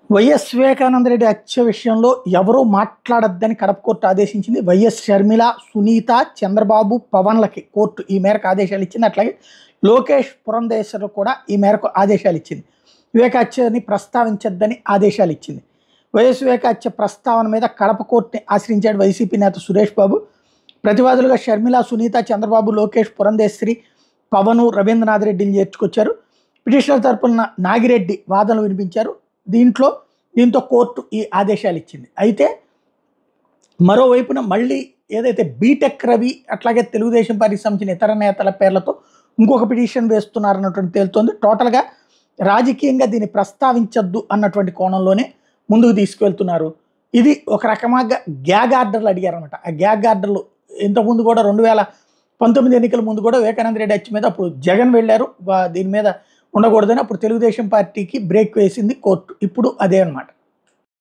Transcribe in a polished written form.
YS Vivekananda Reddy హత్య విషయంలో ఎవరూ మాట్లాడొద్దని కడప కోర్టు ఆదేశించింది. వైఎస్ షర్మిల, సునీత, చంద్రబాబు, పవన్లకి కోర్టు ఈ మేరకు ఆదేశాలు ఇచ్చింది. అట్లాగే లోకేష్ పురంధేశ్వర్ కూడా ఈ మేరకు ఆదేశాలు ఇచ్చింది. వివేక హత్యని ప్రస్తావించొద్దని ఆదేశాలు ఇచ్చింది. వైఎస్ వివేక హత్య ప్రస్తావన మీద కడప కోర్టుని ఆశ్రయించాడు వైసీపీ నేత సురేష్ బాబు. ప్రతివాదులుగా షర్మిల, సునీత, చంద్రబాబు, లోకేష్, పురంధేశ్వరి, పవన్, రవీంద్రనాథ్ రెడ్డిని చేర్చుకొచ్చారు. పిటిషనర్ తరపున నాగిరెడ్డి వాదనలు వినిపించారు. దీంతో కోర్టు ఈ ఆదేశాలు ఇచ్చింది. అయితే మరోవైపున మళ్ళీ ఏదైతే బీటెక్ రవి అట్లాగే తెలుగుదేశం పార్టీకి సంబంధించిన ఇతర నేతల పేర్లతో ఇంకొక పిటిషన్ వేస్తున్నారన్నటువంటి తేలుతోంది. టోటల్గా రాజకీయంగా దీన్ని ప్రస్తావించద్దు అన్నటువంటి కోణంలోనే ముందుకు తీసుకువెళ్తున్నారు. ఇది ఒక రకమాగా గ్యాగ్ ఆర్డర్లు అడిగారనమాట. ఆ గ్యాగ్ ఆర్డర్లు ఇంతకుముందు కూడా 2019 ఎన్నికల ముందు కూడా వివేకానంద రెడ్డి హత్య మీద అప్పుడు జగన్ వెళ్ళారు. దీని మీద ఉండకూడదని అప్పుడు తెలుగుదేశం పార్టీకి బ్రేక్ వేసింది కోర్టు. ఇప్పుడు అదే అన్నమాట.